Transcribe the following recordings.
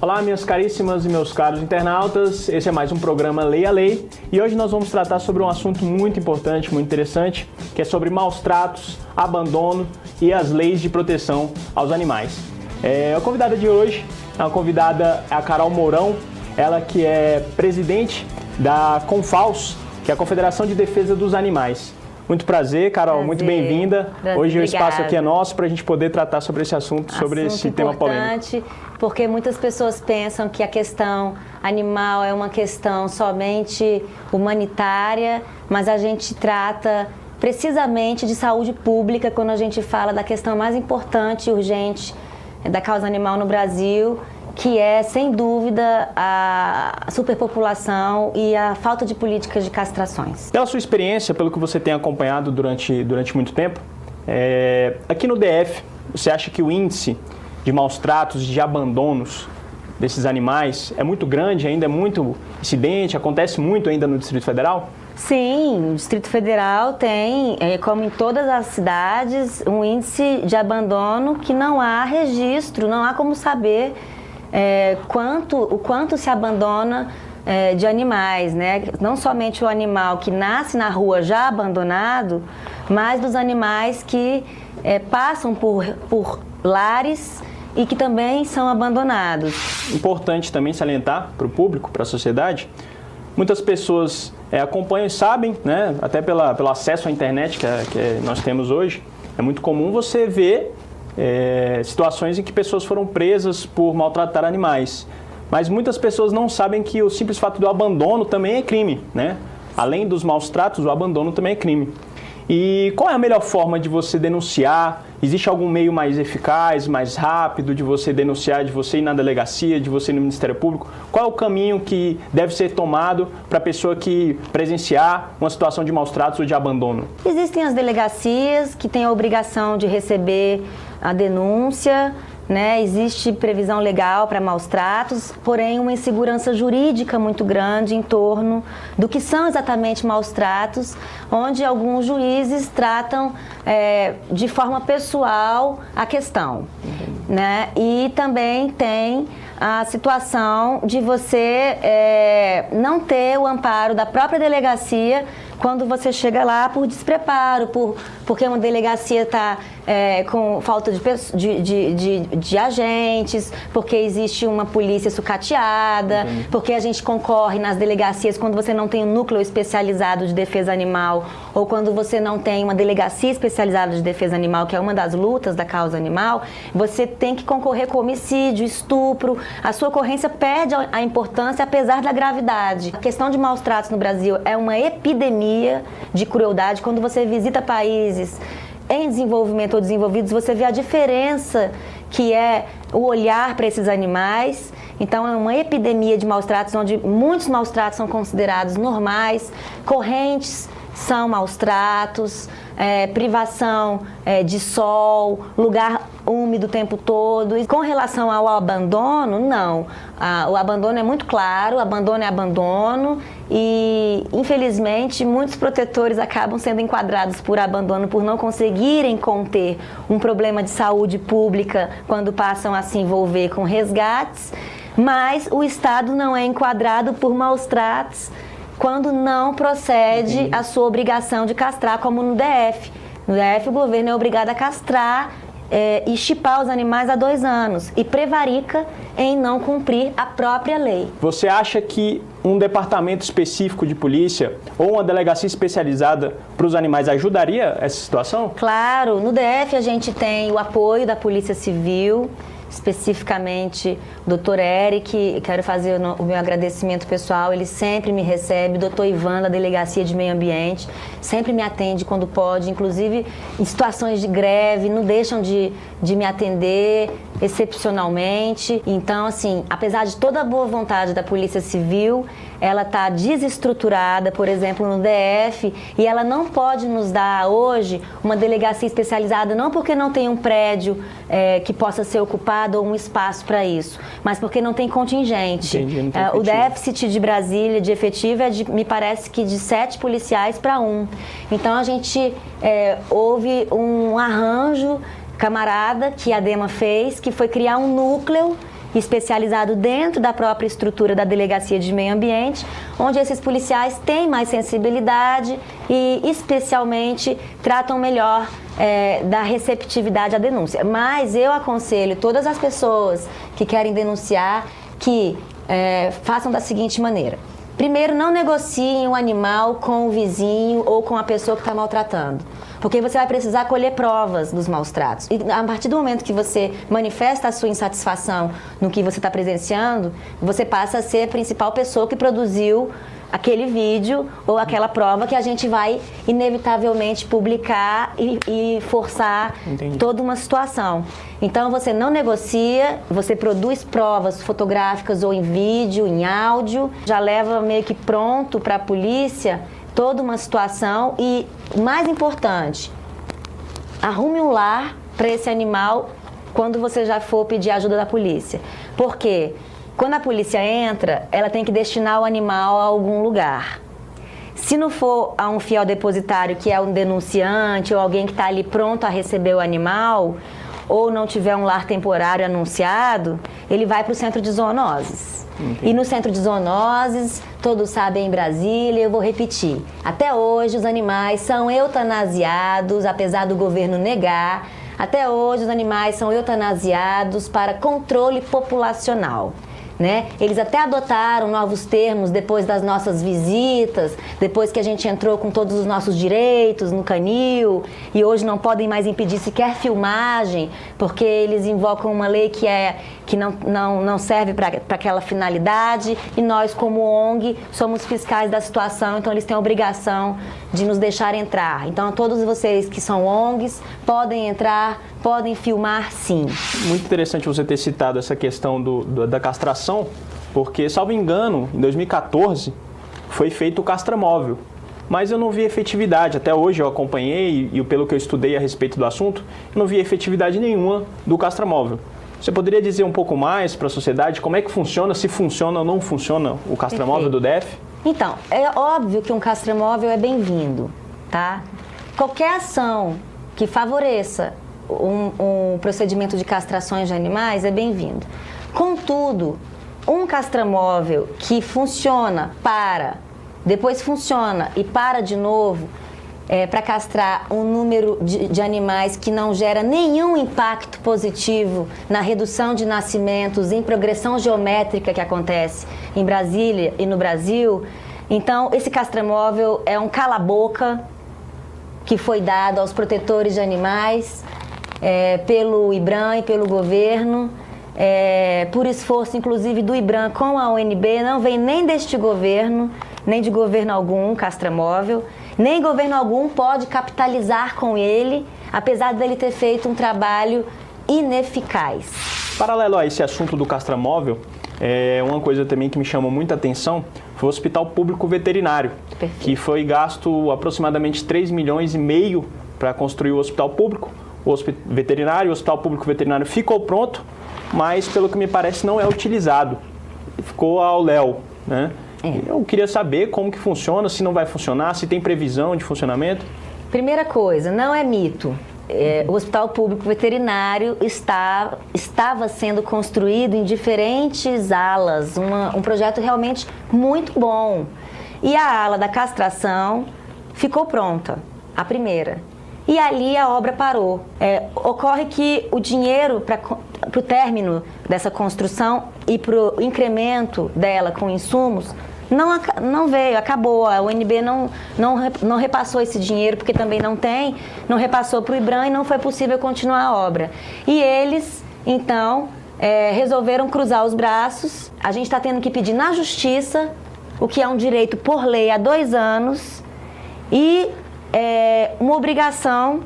Olá, minhas caríssimas e meus caros internautas, esse é mais um programa Lei a Lei e hoje nós vamos tratar sobre um assunto muito importante, muito interessante, que é sobre maus tratos, abandono e as leis de proteção aos animais. A convidada de hoje, é a Carol Mourão, ela que é presidente da CONFAUS, que é a Confederação de Defesa dos Animais. Muito prazer, Carol, muito bem-vinda. Hoje o espaço aqui é nosso para a gente poder tratar sobre esse assunto, sobre esse tema polêmico. Porque muitas pessoas pensam que a questão animal é uma questão somente humanitária, mas a gente trata precisamente de saúde pública quando a gente fala da questão mais importante e urgente da causa animal no Brasil, que é, sem dúvida, a superpopulação e a falta de políticas de castrações. Pela sua experiência, pelo que você tem acompanhado durante muito tempo, aqui no DF, você acha que o índice de maus tratos, de abandonos desses animais é muito grande, ainda é muito incidente, acontece muito ainda no Distrito Federal? Sim, o Distrito Federal tem, como em todas as cidades, um índice de abandono que não há registro, não há como saber o quanto se abandona de animais, né? Não somente o animal que nasce na rua já abandonado, mas dos animais que passam por lares e que também são abandonados. Importante também salientar para o público, para a sociedade, muitas pessoas acompanham e sabem, né, até pelo acesso à internet que nós temos hoje, é muito comum você ver situações em que pessoas foram presas por maltratar animais. Mas muitas pessoas não sabem que o simples fato do abandono também é crime, né? Além dos maus tratos, o abandono também é crime. E qual é a melhor forma de você denunciar? Existe algum meio mais eficaz, mais rápido de você denunciar, de você ir na delegacia, de você ir no Ministério Público? Qual é o caminho que deve ser tomado para a pessoa que presenciar uma situação de maus tratos ou de abandono? Existem as delegacias que têm a obrigação de receber a denúncia, né? Existe previsão legal para maus tratos, porém uma insegurança jurídica muito grande em torno do que são exatamente maus tratos, onde alguns juízes tratam de forma pessoal a questão, né? E também tem a situação de você não ter o amparo da própria delegacia quando você chega lá por despreparo, porque uma delegacia está com falta de agentes, porque existe uma polícia sucateada, porque a gente concorre nas delegacias quando você não tem um núcleo especializado de defesa animal ou quando você não tem uma delegacia especializada de defesa animal, que é uma das lutas da causa animal, você tem que concorrer com homicídio, estupro, a sua ocorrência perde a importância apesar da gravidade. A questão de maus tratos no Brasil é uma epidemia de crueldade. Quando você visita países em desenvolvimento ou desenvolvidos, você vê a diferença que é o olhar para esses animais. Então é uma epidemia de maus tratos, onde muitos maus tratos são considerados normais, correntes são maus tratos, privação de sol, lugar úmido o tempo todo. E com relação ao abandono, não. O abandono é muito claro, o abandono é abandono e, infelizmente, muitos protetores acabam sendo enquadrados por abandono por não conseguirem conter um problema de saúde pública quando passam a se envolver com resgates, mas o Estado não é enquadrado por maus tratos quando não procede a sua obrigação de castrar, como no DF. No DF, o governo é obrigado a castrar e chipar os animais há 2 anos e prevarica em não cumprir a própria lei. Você acha que um departamento específico de polícia ou uma delegacia especializada para os animais ajudaria essa situação? Claro, no DF a gente tem o apoio da Polícia Civil, especificamente o Dr. Eric, quero fazer o meu agradecimento pessoal, ele sempre me recebe, o Dr. Ivan da Delegacia de Meio Ambiente, sempre me atende quando pode, inclusive em situações de greve, não deixam de me atender excepcionalmente. Então, assim, apesar de toda a boa vontade da Polícia Civil, ela está desestruturada, por exemplo, no DF, e ela não pode nos dar hoje uma delegacia especializada, não porque não tem um prédio que possa ser ocupado ou um espaço para isso, mas porque não tem contingente. Entendi, não tem o déficit de Brasília de efetivo é me parece que de 7 policiais para 1. Então a gente houve um arranjo camarada que a DEMA fez, que foi criar um núcleo especializado dentro da própria estrutura da Delegacia de Meio Ambiente, onde esses policiais têm mais sensibilidade e, especialmente, tratam melhor da receptividade à denúncia. Mas eu aconselho todas as pessoas que querem denunciar que façam da seguinte maneira. Primeiro, não negociem o animal com o vizinho ou com a pessoa que está maltratando. Porque você vai precisar colher provas dos maus tratos. E a partir do momento que você manifesta a sua insatisfação no que você está presenciando, você passa a ser a principal pessoa que produziu aquele vídeo ou aquela prova que a gente vai inevitavelmente publicar e forçar toda uma situação. Então você não negocia, você produz provas fotográficas ou em vídeo, em áudio, já leva meio que pronto para a polícia toda uma situação e, mais importante, arrume um lar para esse animal quando você já for pedir ajuda da polícia. Por quê? Quando a polícia entra, ela tem que destinar o animal a algum lugar. Se não for a um fiel depositário, que é um denunciante ou alguém que está ali pronto a receber o animal, ou não tiver um lar temporário anunciado, ele vai para o centro de zoonoses. E no centro de zoonoses, todos sabem em Brasília, eu vou repetir, até hoje os animais são eutanasiados, apesar do governo negar, até hoje os animais são eutanasiados para controle populacional. Né? Eles até adotaram novos termos depois das nossas visitas, depois que a gente entrou com todos os nossos direitos no canil, e hoje não podem mais impedir sequer filmagem, porque eles invocam uma lei que não serve para aquela finalidade, e nós, como ONG, somos fiscais da situação, então eles têm a obrigação de nos deixar entrar. Então, todos vocês que são ONGs podem entrar, podem filmar, sim. Muito interessante você ter citado essa questão da castração, porque, salvo engano, em 2014 foi feito o castramóvel, mas eu não vi efetividade. Até hoje eu acompanhei e pelo que eu estudei a respeito do assunto, eu não vi efetividade nenhuma do castramóvel. Você poderia dizer um pouco mais para a sociedade como é que funciona, se funciona ou não funciona o castramóvel do DF? Então, é óbvio que um castramóvel é bem-vindo, tá? Qualquer ação que favoreça um procedimento de castrações de animais é bem-vindo. Contudo, um castramóvel que funciona, depois funciona e para de novo, para castrar um número de animais que não gera nenhum impacto positivo na redução de nascimentos, em progressão geométrica que acontece em Brasília e no Brasil. Então, esse castramóvel é um cala-boca que foi dado aos protetores de animais pelo IBRAM e pelo governo, por esforço inclusive do IBRAM com a UNB, não vem nem deste governo, nem de governo algum, castramóvel, nem governo algum pode capitalizar com ele, apesar dele ter feito um trabalho ineficaz. Paralelo a esse assunto do castramóvel, uma coisa também que me chamou muita atenção foi o Hospital Público Veterinário, Perfeito. Que foi gasto aproximadamente 3,5 milhões para construir o hospital público. O Hospital Público Veterinário ficou pronto, mas pelo que me parece não é utilizado. Ficou ao léu, né? Eu queria saber como que funciona, se não vai funcionar, se tem previsão de funcionamento. Primeira coisa, não é mito. O Hospital Público Veterinário estava sendo construído em diferentes alas, um projeto realmente muito bom. E a ala da castração ficou pronta, a primeira. E ali a obra parou. Ocorre que o dinheiro para o término dessa construção e para o incremento dela com insumos não veio, acabou. A UNB não repassou esse dinheiro, porque também não repassou para o IBRAM e não foi possível continuar a obra. E eles, então, resolveram cruzar os braços. A gente está tendo que pedir na justiça, o que é um direito por lei há 2 anos, e uma obrigação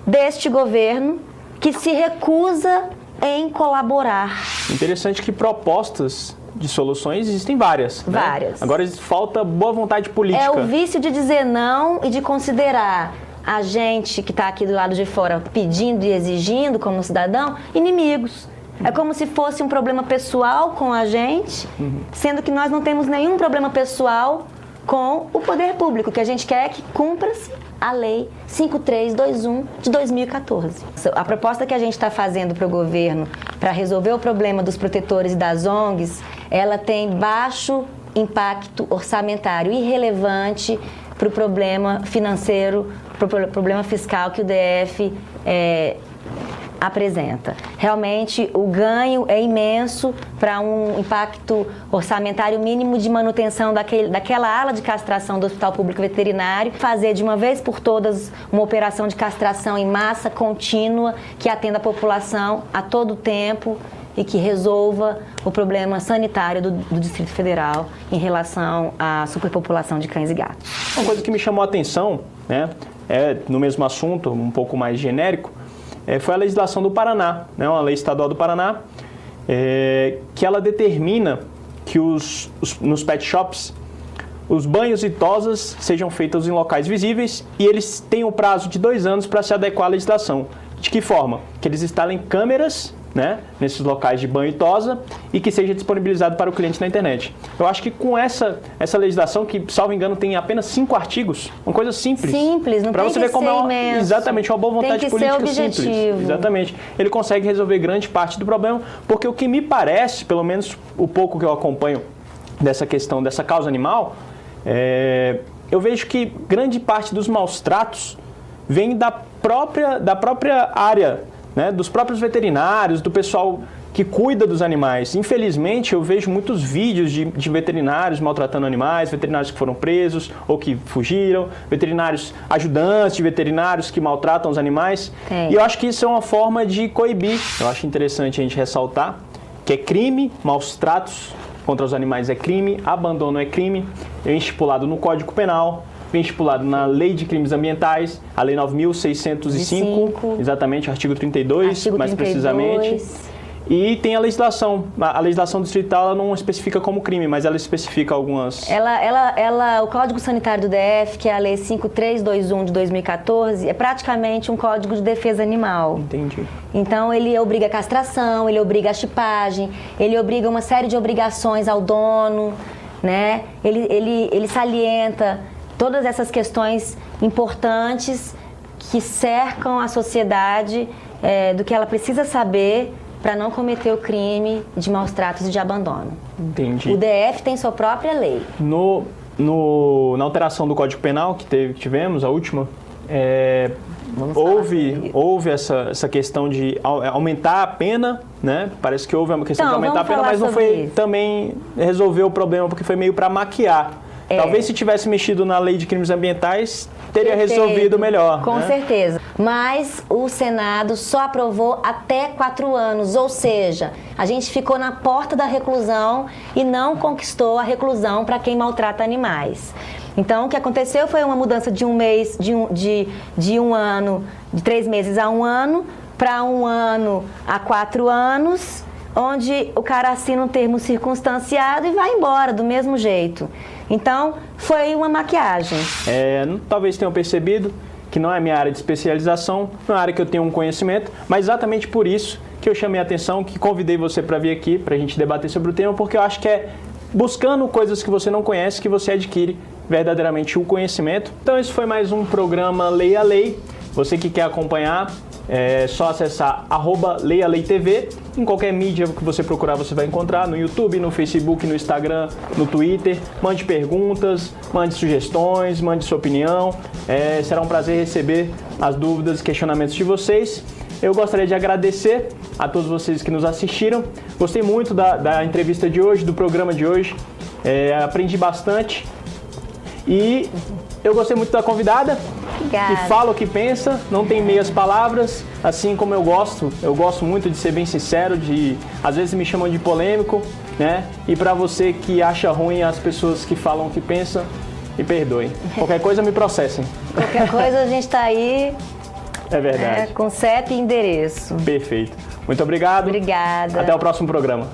deste governo que se recusa em colaborar. Interessante que propostas de soluções existem várias. Várias. Né? Agora falta boa vontade política. É o vício de dizer não e de considerar a gente que está aqui do lado de fora pedindo e exigindo como cidadão inimigos. É como se fosse um problema pessoal com a gente, sendo que nós não temos nenhum problema pessoal com o poder público, que a gente quer que cumpra-se a Lei 5321 de 2014. A proposta que a gente está fazendo para o governo para resolver o problema dos protetores e das ONGs, ela tem baixo impacto orçamentário, irrelevante para o problema financeiro, para o problema fiscal que o DF apresenta. Realmente, o ganho é imenso para um impacto orçamentário mínimo de manutenção daquela ala de castração do Hospital Público Veterinário, fazer de uma vez por todas uma operação de castração em massa contínua que atenda a população a todo tempo e que resolva o problema sanitário do Distrito Federal em relação à superpopulação de cães e gatos. Uma coisa que me chamou a atenção, né, no mesmo assunto, um pouco mais genérico, foi a legislação do Paraná, né, uma lei estadual do Paraná, que ela determina que nos pet shops os banhos e tosas sejam feitos em locais visíveis e eles têm um prazo de 2 anos para se adequar à legislação. De que forma? Que eles instalem câmeras, né, nesses locais de banho e tosa e que seja disponibilizado para o cliente na internet. Eu acho que com essa legislação, que, salvo engano, tem apenas 5 artigos, uma coisa simples. Simples, não pra tem você que ver como ser é imenso. Exatamente, uma boa vontade tem que política ser objetivo. simples. Exatamente. Ele consegue resolver grande parte do problema, porque o que me parece, pelo menos o pouco que eu acompanho dessa questão, dessa causa animal, eu vejo que grande parte dos maus tratos vem da própria área, né, dos próprios veterinários, do pessoal que cuida dos animais. Infelizmente, eu vejo muitos vídeos de veterinários maltratando animais, veterinários que foram presos ou que fugiram, veterinários ajudantes de veterinários que maltratam os animais. E eu acho que isso é uma forma de coibir. Eu acho interessante a gente ressaltar que é crime, maus tratos contra os animais é crime, abandono é crime, é estipulado no Código Penal, vem estipulado na Lei de Crimes Ambientais, a Lei 9.605, exatamente, artigo 32, mais precisamente. E tem a legislação distrital, ela não especifica como crime, mas ela especifica algumas... O Código Sanitário do DF, que é a Lei 5321 de 2014, é praticamente um código de defesa animal. Entendi. Então, ele obriga a castração, ele obriga a chipagem, ele obriga uma série de obrigações ao dono, né? Ele salienta todas essas questões importantes que cercam a sociedade do que ela precisa saber para não cometer o crime de maus tratos e de abandono. Entendi. O DF tem sua própria lei. Na alteração do Código Penal que tivemos, a última, houve essa questão de aumentar a pena, né? Parece que houve uma questão de aumentar a pena, mas não foi também resolver o problema, porque foi meio para maquiar. Talvez se tivesse mexido na Lei de Crimes Ambientais, teria resolvido melhor. Com né? certeza. Mas o Senado só aprovou até 4 anos, ou seja, a gente ficou na porta da reclusão e não conquistou a reclusão para quem maltrata animais. Então, o que aconteceu foi uma mudança de um mês, de um ano, de 3 meses a 1 ano, para 1 ano a 4 anos, onde o cara assina um termo circunstanciado e vai embora do mesmo jeito. Então, foi uma maquiagem. Talvez tenham percebido que não é minha área de especialização, não é uma área que eu tenho um conhecimento, mas exatamente por isso que eu chamei a atenção, que convidei você para vir aqui, para a gente debater sobre o tema, porque eu acho que é buscando coisas que você não conhece que você adquire verdadeiramente o conhecimento. Então, esse foi mais um programa Leia a Lei. Você que quer acompanhar, é só acessar @leialeitv. Em qualquer mídia que você procurar, você vai encontrar, no YouTube, no Facebook, no Instagram, no Twitter. Mande perguntas, mande sugestões, mande sua opinião. Será um prazer receber as dúvidas e questionamentos de vocês. Eu gostaria de agradecer a todos vocês que nos assistiram. Gostei muito da entrevista de hoje, do programa de hoje. Aprendi bastante. E eu gostei muito da convidada. Obrigada. Que fala o que pensa, não tem meias palavras, assim como eu gosto. Eu gosto muito de ser bem sincero, às vezes me chamam de polêmico, né? E pra você que acha ruim as pessoas que falam o que pensam, me perdoem. Qualquer coisa me processem. Qualquer coisa a gente tá aí. É verdade. Com CEP e endereço. Perfeito. Muito obrigado. Obrigada. Até o próximo programa.